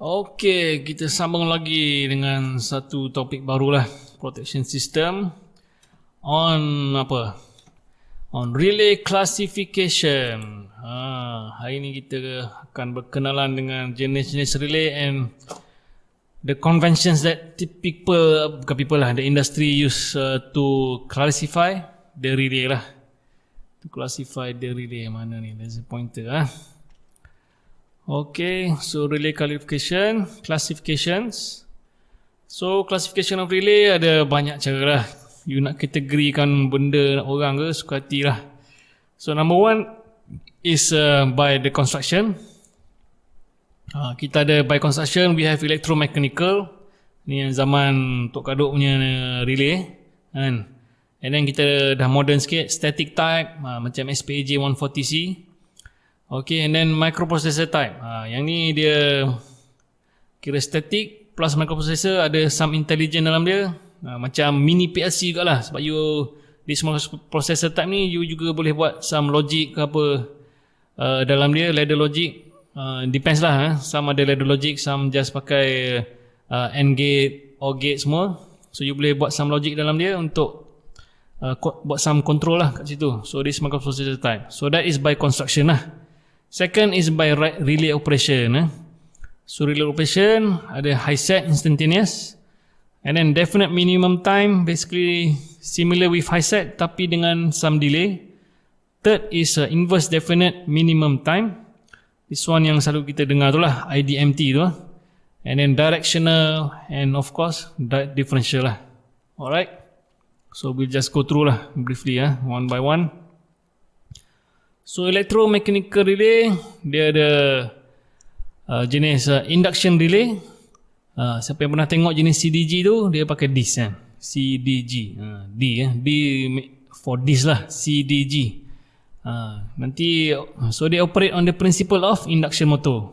Okey, kita sambung lagi dengan satu topik barulah, protection system on apa? On relay classification. Hari ini kita akan berkenalan dengan jenis-jenis relay and the conventions that the industry use to classify the relay lah. To classify the relay mana ni? There's a pointer Okay, so relay classifications. So classification of relay ada banyak cara lah. You nak kategorikan benda orang ke, suka hati lah. So number one is by the construction. Kita ada by construction, we have electromechanical. Ni yang zaman Tok Kaduk punya relay kan. And then kita dah modern sikit, static type, macam SPAJ 140C. Okay, and then microprocessor type. Yang ni dia kira static plus microprocessor, ada some intelligent dalam dia. Macam mini PLC juga lah. Sebab this microprocessor type ni, you juga boleh buat some logic ke apa dalam dia, ladder logic. Depends lah. Some ada ladder logic, some just pakai AND gate, OR gate semua. So you boleh buat some logic dalam dia untuk buat some control lah kat situ. So this microprocessor type. So that is by construction lah. Second is by relay operation. So relay operation ada high set, instantaneous, and then definite minimum time, basically similar with high set tapi dengan some delay. Third is inverse definite minimum time. This one yang selalu kita dengar tu lah, IDMT tu lah. And then directional and of course differential lah. Alright, so we'll just go through lah briefly one by one. So electromechanical relay, dia ada jenis induction relay. Siapa yang pernah tengok jenis CDG tu, dia pakai disk kan. CDG, D for disk lah, CDG. Nanti, so they operate on the principle of induction motor.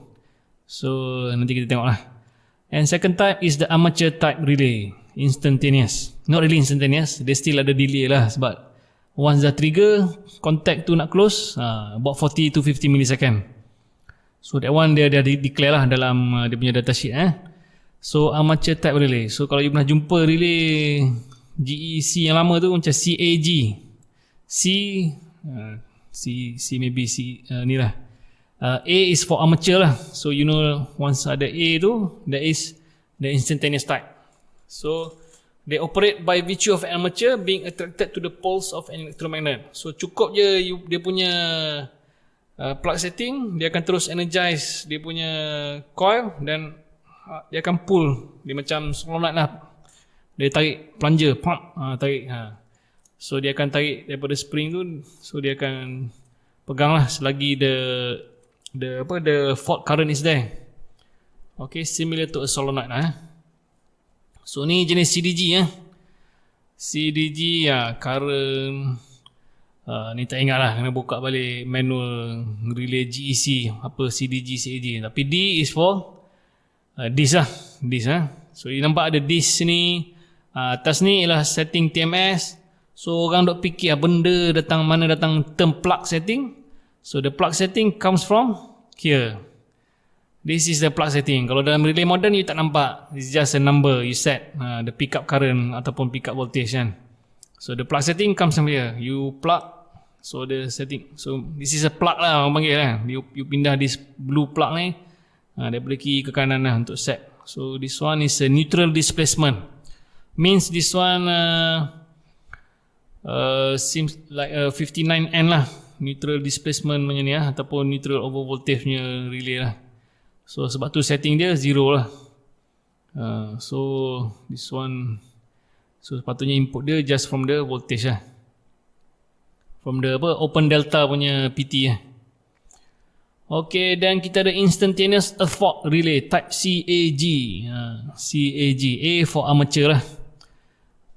So nanti kita tengok lah. And second type is the armature type relay, instantaneous. Not really instantaneous, dia still ada delay lah sebab once dah trigger, contact tu nak close, about 40 to 50 millisecond. So that one dia declare lah dalam dia punya datasheet. So armature type relay. So kalau you pernah jumpa relay GEC yang lama tu macam CAG, C maybe C ni lah. A is for armature lah. So you know once ada A tu, that is the instantaneous type. So they operate by virtue of armature being attracted to the poles of an electromagnet. So cukup je dia punya plug setting, dia akan terus energize dia punya coil dan dia akan pull. Dia macam solenoid lah. Dia tarik plunger, pump, tarik. So dia akan tarik daripada spring tu. So dia akan pegang lah selagi the fault current is there. Okay, similar to a solenoid lah. So ni jenis CDG CDG current ni tak ingat lah, kena buka balik manual relay GEC apa CDG CAG. Tapi D is for disk lah, So you nampak ada disk ni, atas ni ialah setting TMS. So orang duk fikir benda datang term plug setting. So the plug setting comes from here. This is the plug setting. Kalau dalam relay modern you tak nampak. It's just a number you set, the pickup current ataupun pickup voltage kan. So the plug setting comes from here. You plug, so the setting. So this is a plug lah orang panggil kan. You pindah this blue plug ni daripada kiri ke kanan lah untuk set. So this one is a neutral displacement. Means this one seems like a 59N lah. Neutral displacement macam ni ataupun neutral over voltage punya relay lah. So sebab tu setting dia 0 lah. So this one, so sepatutnya input dia just from the voltage lah, from the open delta punya PT lah. Okay, dan kita ada instantaneous earth fault relay type CAG. CAG, A for armature lah.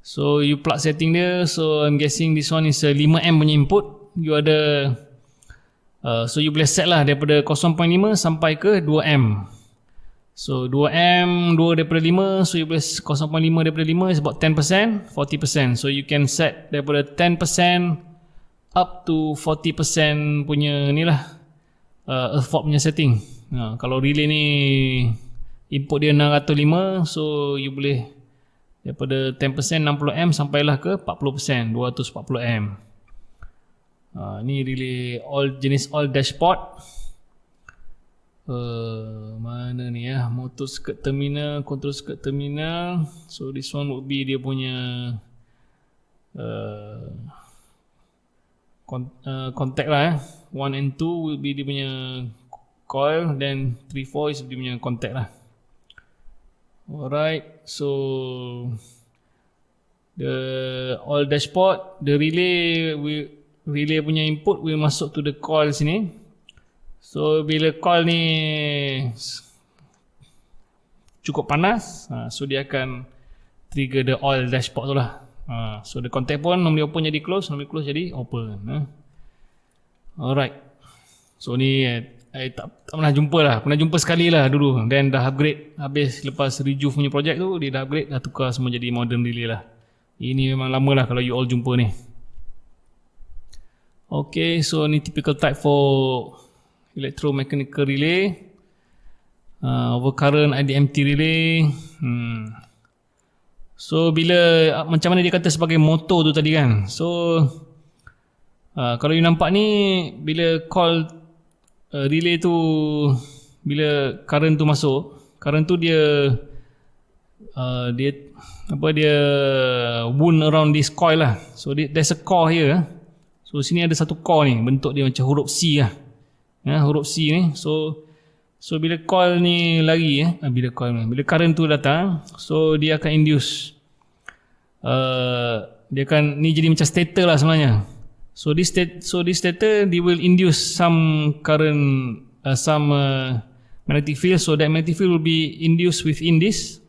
So you plug setting dia. So I'm guessing this one is a 5M punya input. You ada so you boleh set lah daripada 0.5 sampai ke 2M. So 2M, 2 daripada 5. So you boleh 0.5 daripada 5 is about 10%, 40%. So you can set daripada 10% up to 40% punya ni lah earth fault punya setting. Kalau relay ni input dia 605, so you boleh daripada 10% 60 A sampailah ke 40% 240 A. Ni relay jenis all dashboard. Mana ni ya, motor skirt terminal, control skirt terminal. So this one would be dia punya contact lah 1 and 2 will be dia punya coil, then 3, 4 is dia punya contact lah. Alright, so the all dashboard, the relay punya input will masuk to the coil sini. So bila coil ni cukup panas, so dia akan trigger the all dashboard tu lah. So the contact pun normally open jadi close, normally close jadi open. Alright, so ni tak pernah jumpa lah, pernah jumpa sekali lah dulu, then dah upgrade habis lepas rejuve punya project tu, dia dah upgrade, dah tukar semua jadi modern relay lah. Ini memang lama lah kalau you all jumpa ni. Okay, so ni typical type for electromechanical relay. Overcurrent IDMT relay. So bila macam mana dia kata sebagai motor tu tadi kan, so kalau you nampak ni, bila call relay tu, bila current tu masuk, current tu dia wound around this coil lah. So there's a core here. So sini ada satu core ni, bentuk dia macam huruf C lah. Huruf C ni. So bila coil ni lari, bila current tu datang, so dia akan induce, dia akan ni jadi macam stator lah sebenarnya. So this stator, they will induce some current, some magnetic field. So that magnetic field will be induced within this.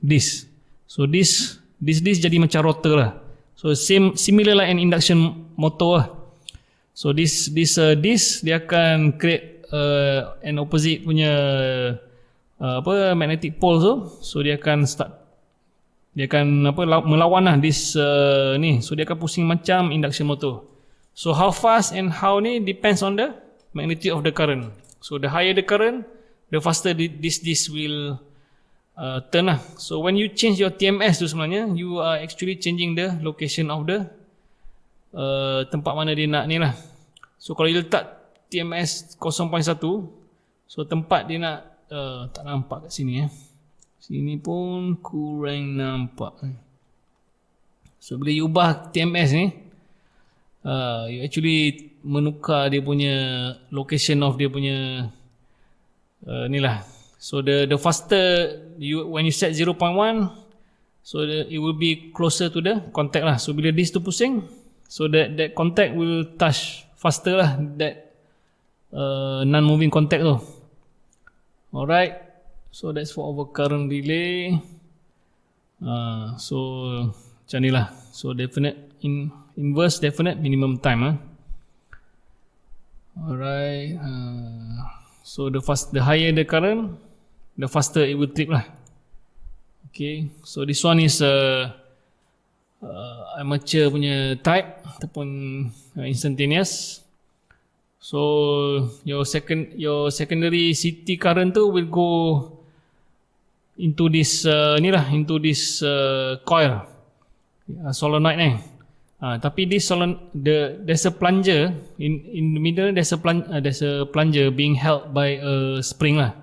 So this jadi macam rotor lah. So similar like an induction motor lah. So this dia akan create an opposite punya magnetic pole tu. So dia akan melawan lah this ni. So dia akan pusing macam induction motor. So how fast and how ni depends on the magnitude of the current. So the higher the current, the faster this will turn lah. So when you change your TMS tu sebenarnya, you are actually changing the location of the tempat mana dia nak ni lah. So kalau you letak TMS 0.1, so tempat dia nak tak nampak kat sini Sini pun kurang nampak. So bila you ubah TMS ni, you actually menukar dia punya location of dia punya ni lah. So the faster when you set 0.1, so it will be closer to the contact lah. So bila this tu pusing, so that contact will touch faster lah, that non-moving contact tu. Alright, so that's for overcurrent relay. So macam ni lah. So definite inverse definite minimum time. Alright, so the higher the current, the faster it will trip lah. Okay, so this one is amateur punya type ataupun instantaneous. So your secondary CT current tu will go into this into this coil, solenoid ni. Tapi this there's a plunger in the middle. There's a plunger being held by a spring lah.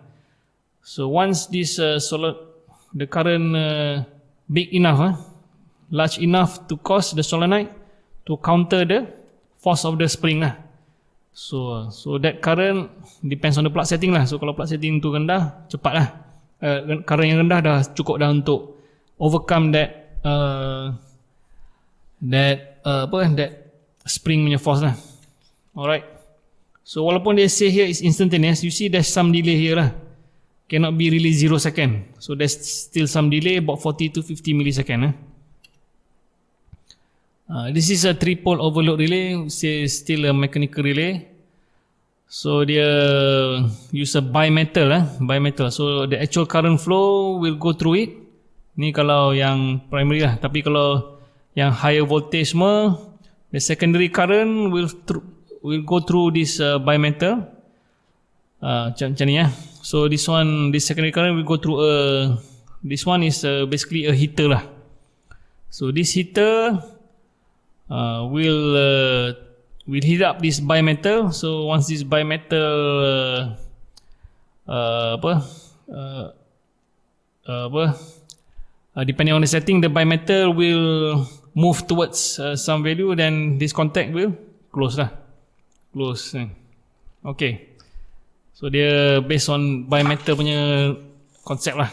So once this the current big enough, large enough to cause the solenoid to counter the force of the spring lah. So that current depends on the plug setting lah. So kalau plug setting tu rendah, cepat lah. Current yang rendah dah cukup dah untuk overcome that that spring punya force lah. Alright. So walaupun they say here is instantaneous, you see there's some delay here lah. Cannot be really 0 second. So there's still some delay, about 40 to 50 millisecond. This is a 3-pole overload relay, still a mechanical relay. So dia use a bimetal. So the actual current flow will go through it. Ni kalau yang primary lah. Tapi kalau yang higher voltage semua, the secondary current will go through this bimetal. Macam ni . So this secondary current will go through this one is basically a heater lah. So this heater will heat up this bimetal. So once this bimetal depending on the setting, the bimetal will move towards some value, then this contact will close lah. Close. Okay. So dia based on bimetal punya konsep lah.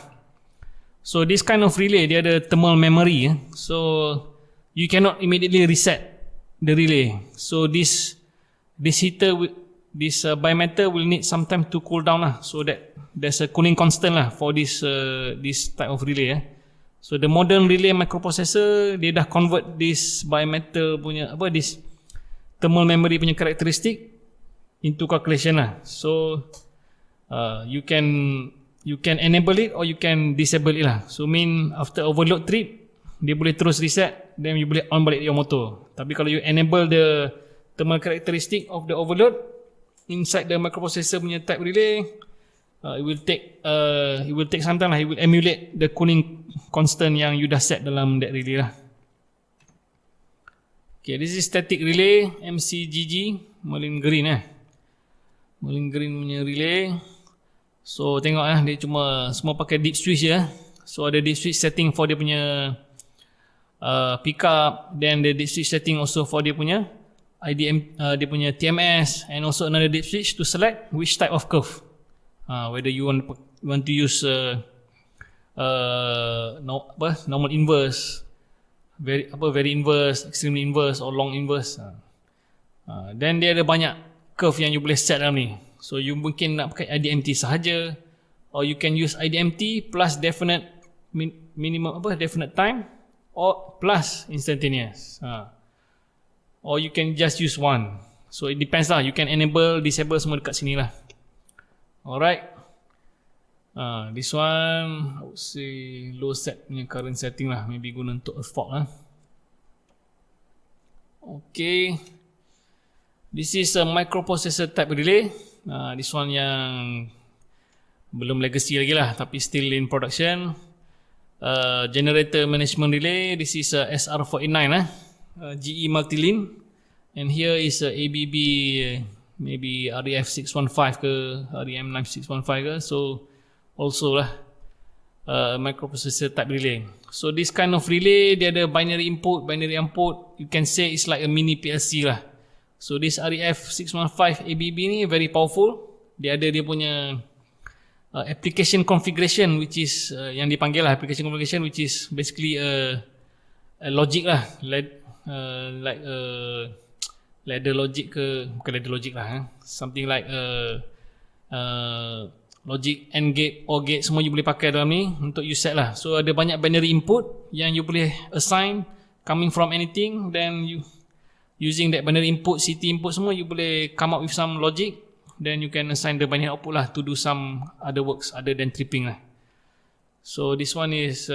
So this kind of relay dia ada thermal memory. So you cannot immediately reset the relay. So this heater, this bimetal will need some time to cool down lah. So that there's a cooling constant lah for this type of relay. So the modern relay microprocessor dia dah convert this bimetal punya this thermal memory punya karakteristik into calculation lah. So you can enable it or you can disable it lah. So mean after overload trip dia boleh terus reset, then you boleh on balik your motor. Tapi kalau you enable the thermal characteristic of the overload inside the microprocessor punya type relay, it will take some time lah. It will emulate the cooling constant yang you dah set dalam that relay lah. Okay, this is static relay MCGG Merlin Green Merlin Green punya relay. So tengok dia cuma semua pakai deep switch So ada deep switch setting for dia punya pickup, then the deep switch setting also for dia punya IDM, dia punya TMS, and also another deep switch to select which type of curve. Whether you want to use normal inverse, very inverse, extremely inverse, or long inverse. Then dia ada banyak curve yang you boleh set dalam ni. So you mungkin nak pakai IDMT sahaja, or you can use IDMT plus definite minimum definite time, or plus instantaneous. Or you can just use one. So it depends lah. You can enable, disable semua dekat sini lah. Alright. This one I would say low set punya current setting lah. Maybe guna untuk a fault lah. Okay. This is a microprocessor type relay. This one yang belum legacy lagi lah, tapi still in production. Generator management relay. This is a SR489 GE multilink. And here is a ABB maybe REF615 ke REM9615 ke. So also lah microprocessor type relay. So this kind of relay dia ada binary input, binary output. You can say it's like a mini PLC lah. So this REF615 ABB ni very powerful. Dia ada dia punya application configuration, which is yang dipanggil lah application configuration, which is basically a logic lah, like ladder logic ke, bukan ladder logic lah, something like logic, AND gate, OR gate, semua you boleh pakai dalam ni untuk you set lah. So ada banyak binary input yang you boleh assign coming from anything, then you using that binary input, CT input semua, you boleh come up with some logic, then you can assign the binary output lah to do some other works other than tripping lah. So this one is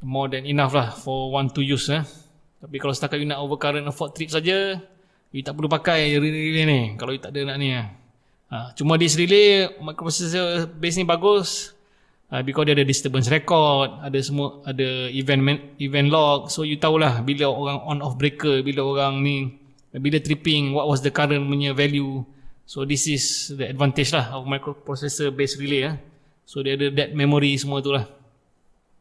more than enough lah for one to use. Tapi kalau setakat you nak overcurrent fault trip saja, you tak perlu pakai relay ni kalau you tak ada nak ni. Cuma this relay microprocessor base ni bagus because dia ada disturbance record, ada semua, ada event log, so you tahulah bila orang on off breaker, bila orang ni, bila tripping, what was the current punya value. So this is the advantage lah of microprocessor based relay. So dia ada that memory semua tu lah.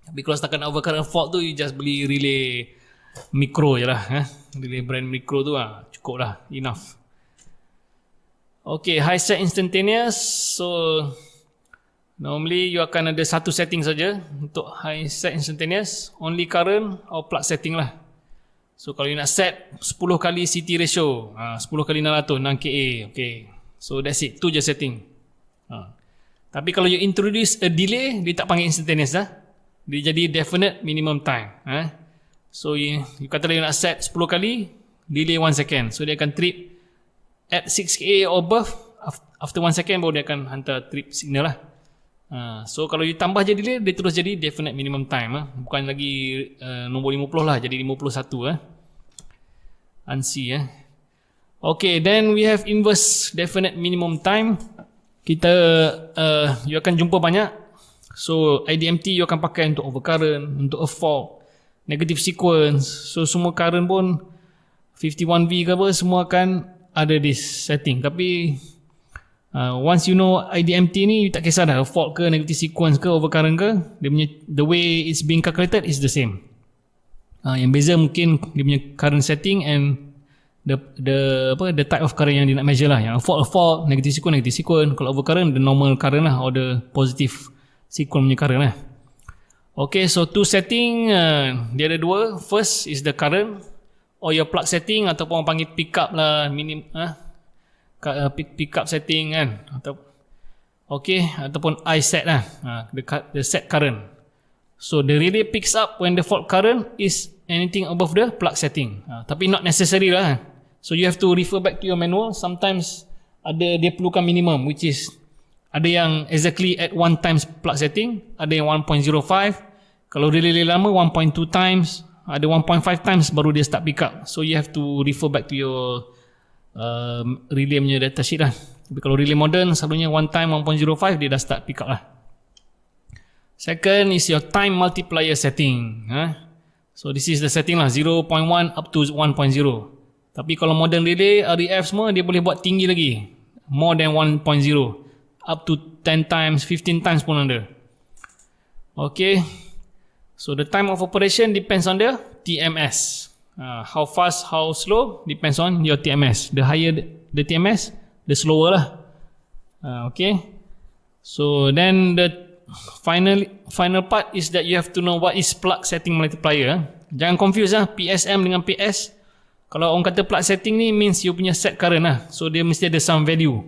Tapi kalau setakat nak overcurrent fault tu, you just beli relay micro je lah. Relay brand micro tu cukup lah, enough. Okay, high set instantaneous. So normally you akan ada satu setting saja untuk high set instantaneous, only current or plug setting lah. So kalau you nak set 10 kali CT ratio, 10 kali 600, 6KA, okay. So that's it, tu je setting. Tapi kalau you introduce a delay, dia tak panggil instantaneous dah. Dia jadi definite minimum time. So you katalah you nak set 10 kali, delay 1 second. So dia akan trip at 6KA or above, after 1 second baru dia akan hantar trip signal lah. So kalau you tambah je delay, dia terus jadi definite minimum time. Bukan lagi nombor 50 lah, jadi 51. ANSI. Okay, then we have inverse definite minimum time. Kita you akan jumpa banyak. So IDMT you akan pakai untuk overcurrent, untuk a fault, negative sequence. So semua current pun 51V ke apa, semua akan ada this setting. Tapi once you know IDMT ni, you tak kisah dah fault ke, negative sequence ke, overcurrent ke, dia punya the way it's being calculated is the same. Yang beza mungkin dia punya current setting and the type of current yang dia nak measure lah. Yang fault, negative sequence. Kalau overcurrent, the normal current lah, or the positive sequence punya current lah. Okay, so two setting, dia ada dua. First is the current or your plug setting, ataupun orang panggil pick up lah, pick up setting kan, ataupun I set lah, the set current. So the relay picks up when the fault current is anything above the plug setting, tapi not necessary lah. So you have to refer back to your manual. Sometimes dia perlukan minimum, which is ada yang exactly at 1 times plug setting, ada yang 1.05. Kalau relay lama 1.2 times, ada 1.5 times baru dia start pick up. So you have to refer back to your relay punya datasheet lah. Tapi kalau relay modern, selalunya 1 time 1.05 dia dah start pick up lah. Second is your time multiplier setting. So this is the setting lah, 0.1 up to 1.0. Tapi kalau modern relay, REF semua, dia boleh buat tinggi lagi, more than 1.0, up to 10 times, 15 times pun ada. Okay, so the time of operation depends on the TMS. How fast, how slow depends on your TMS. The higher the TMS, the slower lah. Okay, so then the final part is that you have to know what is plug setting multiplier. Jangan confuse lah PSM dengan PS. Kalau orang kata plug setting ni means you punya set current lah. So dia mesti ada some value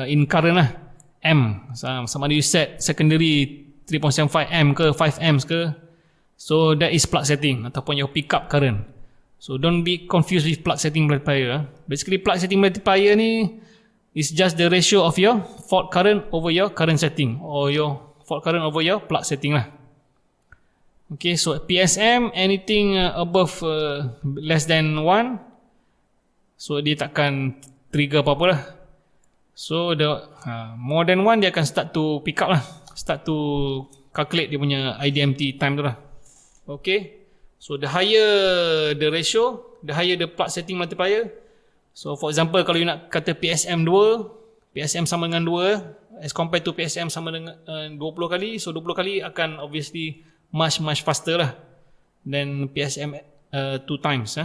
in current lah, M. Sama ada you set secondary 3.75 M ke 5 amps ke. So that is plug setting ataupun your pickup current. So don't be confused with plug setting multiplier. Basically plug setting multiplier ni is just the ratio of your fault current over your current setting, or your fault current over your plug setting lah. Okay, so PSM anything above less than 1, so dia takkan trigger apa-apa lah. So the more than 1 dia akan start to pick up lah, start to calculate dia punya IDMT time tu lah. Okay, so the higher the ratio, the higher the plug setting multiplier. So for example, kalau you nak kata PSM 2, PSM sama dengan 2 as compared to PSM sama dengan 20 kali, so 20 kali akan obviously much faster lah than PSM 2 times.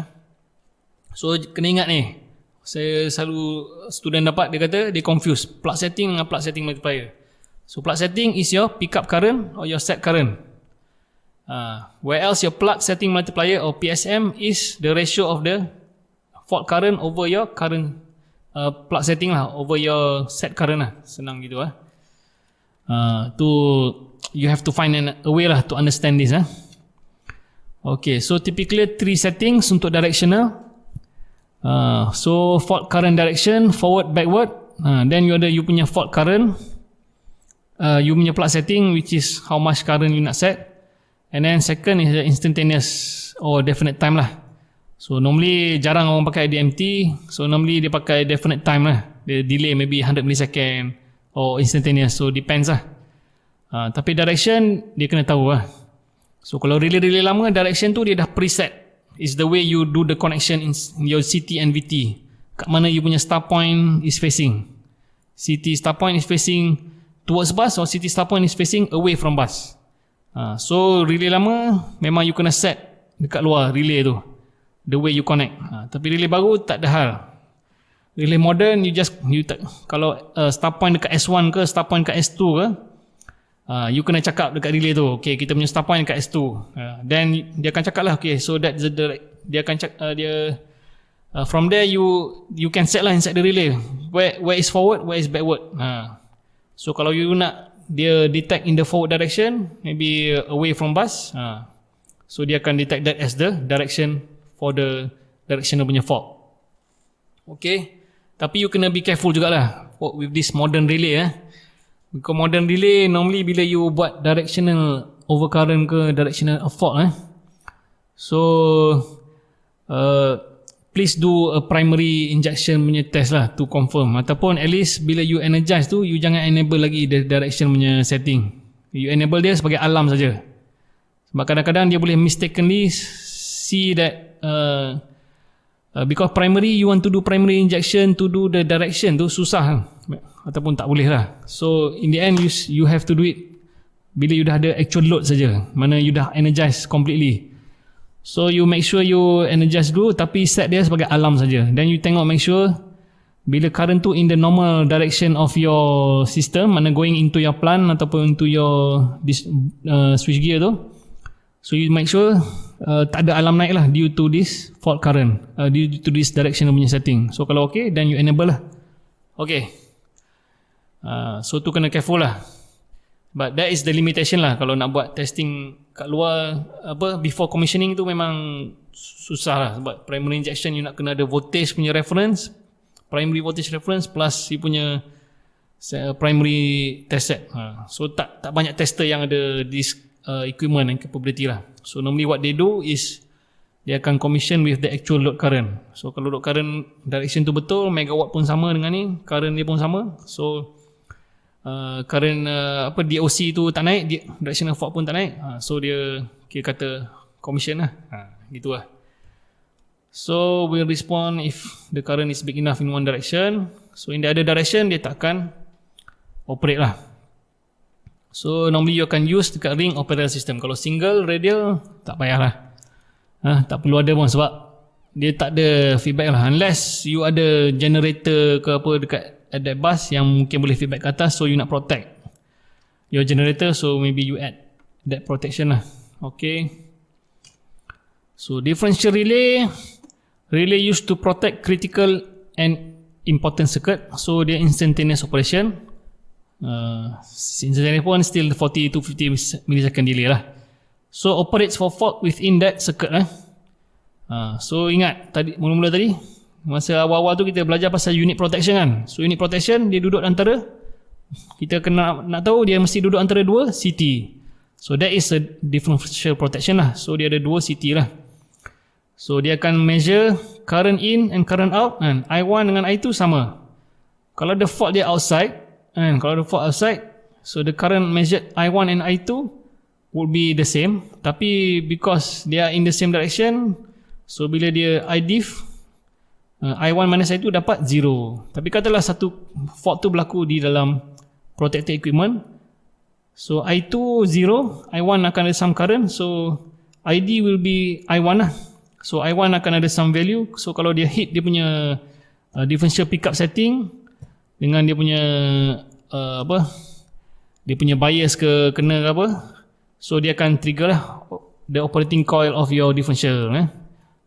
So kena ingat ni, saya selalu student dapat, dia kata dia confuse plug setting dengan plug setting multiplier. So plug setting is your pickup current or your set current, where else your plug setting multiplier or PSM is the ratio of the fault current over your current plug setting lah, over your set current lah. Senang gitu lah. You have to find a way lah to understand this. Okay, so typically 3 settings untuk directional. So fault current direction, forward, backward. Then you ada you punya fault current, you punya plug setting, which is how much current you nak set. And then second is the instantaneous or definite time lah. So normally jarang orang pakai IDMT, so normally dia pakai definite time lah. Dia delay maybe 100 millisecond or instantaneous, so depends lah. Tapi direction dia kena tahu lah. So kalau relay lama, direction tu dia dah preset. It's the way you do the connection in your CT and VT. Kat mana you punya start point is facing. CT start point is facing towards bus, or CT start point is facing away from bus. So relay lama memang you kena set dekat luar relay tu, the way you connect. Tapi relay baru tak ada hal. Relay modern kalau start point dekat S1 ke, start point dekat S2 ke, you kena cakap dekat relay tu, okay, kita punya start point dekat S2. Then dia akan cakap lah, okay, so that dia akan from there you can set lah inside the relay where is forward, where is backward. So kalau you nak dia detect in the forward direction, maybe away from bus, so dia akan detect that as the direction for the directional punya fault. Okay, tapi you kena be careful jugalah with this modern relay. Because modern relay normally bila you buat directional overcurrent ke directional fault, so please do a primary injection punya test lah to confirm, ataupun at least bila you energize tu you jangan enable lagi the direction punya setting, you enable dia sebagai alarm saja. Sebab kadang-kadang dia boleh mistakenly see that because primary you want to do primary injection to do the direction tu susah ataupun tak boleh lah. So in the end you have to do it bila you dah ada actual load saja, mana you dah energize completely. So you make sure you energize dulu tapi set dia sebagai alarm saja. Then you tengok make sure bila current tu in the normal direction of your system, mana going into your plant ataupun into your switch gear tu. So you make sure tak ada alarm naik lah due to this fault current, due to this direction punya setting. So kalau okay, then you enable lah. Okay. So tu kena careful lah. But that is the limitation lah. Kalau nak buat testing kat luar before commissioning tu memang susah lah. Sebab primary injection you nak kena ada voltage punya reference, primary voltage reference plus you punya primary test set. So tak banyak tester yang ada this equipment and capability lah. So normally what they do is dia akan commission with the actual load current. So kalau load current direction tu betul, megawatt pun sama dengan ni, current dia pun sama. So current DOC tu tak naik, directional fault pun tak naik, so dia kira kata commission lah, gitu lah. So we'll respond if the current is big enough in one direction. So in the other direction dia takkan operate lah. So normally you akan use dekat ring operator system. Kalau single radial tak payahlah, tak perlu ada pun sebab dia tak ada feedback lah, unless you ada generator ke apa dekat at that bus yang mungkin boleh feedback ke atas, so you nak protect your generator, so maybe you add that protection lah. Okay. So differential relay used to protect critical and important circuit, so dia instantaneous operation. Instantaneous pun still 40 to 50 millisecond delay lah. So operates for fault within that circuit lah. So ingat tadi, mula-mula tadi masa awal-awal tu kita belajar pasal unit protection kan. So unit protection dia duduk antara, kita kena nak tahu dia mesti duduk antara dua CT. So that is a differential protection lah. So dia ada dua CT lah. So dia akan measure current in and current out kan. I1 dengan I2 sama. Kalau the fault dia outside kan, kalau the fault outside, so the current measured I1 and I2 would be the same. Tapi because they are in the same direction, so bila dia IDIF, I1 minus I2 dapat 0. Tapi katalah satu fault tu berlaku di dalam protected equipment, so I2 0, I1 akan ada some current, so ID will be I1 lah. So I1 akan ada some value. So kalau dia hit dia punya differential pickup setting dengan dia punya dia punya bias ke kena ke apa, so dia akan trigger lah the operating coil of your differential.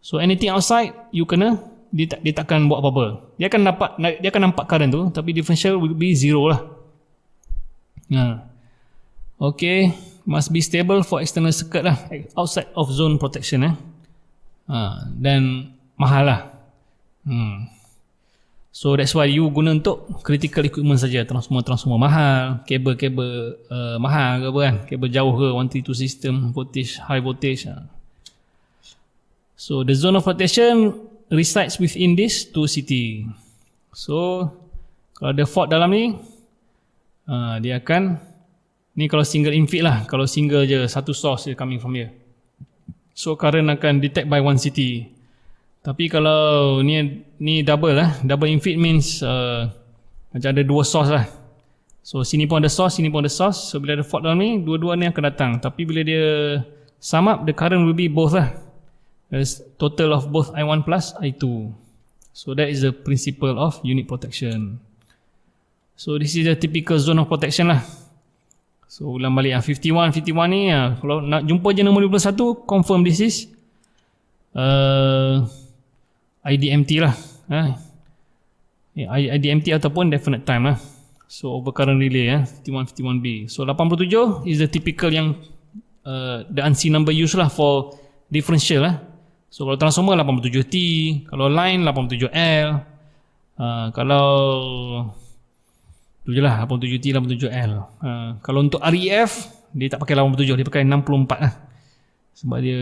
So anything outside you kena, dia takkan buat apa-apa. Dia akan nampak current tu, tapi differential will be 0 lah. Okay, must be stable for external circuit lah, outside of zone protection dan mahal lah. So that's why you guna untuk critical equipment saja, transformer mahal, kabel mahal ke apa kan, kabel jauh ke 132 system, voltage, high voltage. So the zone of protection resides within this 2 CT. So kalau ada fault dalam ni, dia akan, ni kalau single infeed lah, kalau single je satu source je coming from here, so current akan detect by 1 CT. Tapi kalau ni double lah, double infeed means macam ada 2 source lah. So sini pun ada source, sini pun ada source. So bila ada fault dalam ni, dua-dua ni akan datang. Tapi bila dia sum up, the current will be both lah. There's total of both I1 plus I2. So that is the principle of unit protection. So this is the typical zone of protection lah. So ulang balik 51 ni kalau nak jumpa je nombor 51, confirm this is IDMT lah. IDMT ataupun definite time lah. So overcurrent relay 51B. So 87 is the typical yang the unseen number used lah for differential lah. So kalau transformer 87T, kalau line 87L, kalau tu je lah 87T, 87L. Kalau untuk REF dia tak pakai 87, dia pakai 64 lah. Sebab dia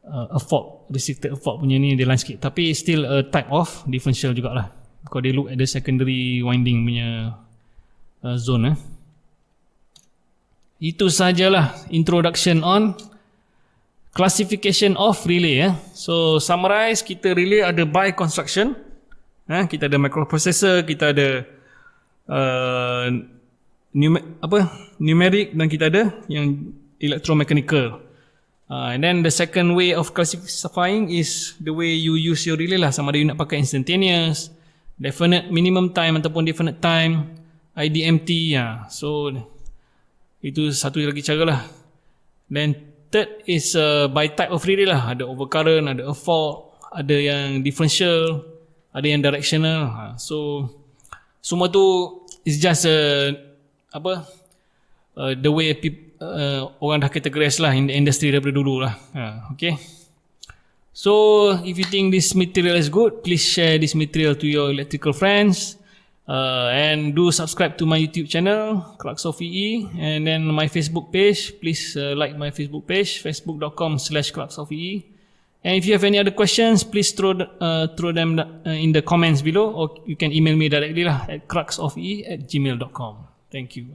a fault, restricted fault punya ni dia lain sikit, tapi still a type of differential jugalah kalau dia look at the secondary winding punya zone. Itu sajalah introduction on classification of relay. So summarize, kita relay ada by construction, kita ada microprocessor, kita ada numeric, dan kita ada yang electromechanical. And then the second way of classifying is the way you use your relay lah, sama ada you nak pakai instantaneous, definite minimum time ataupun definite time, IDMT. So itu satu lagi cara lah. Then third is by type of relay lah, ada overcurrent, ada fault, ada yang differential, ada yang directional. So semua tu is just the way orang dah categorize lah in the industry daripada dulu lah. Okay. So if you think this material is good, please share this material to your electrical friends, and do subscribe to my YouTube channel Crux of EE, and then my Facebook page. Please like my Facebook page, facebook.com/Crux of EE. And if you have any other questions, please throw them in the comments below, or you can email me directly lah at cruxofee@gmail.com. Thank you.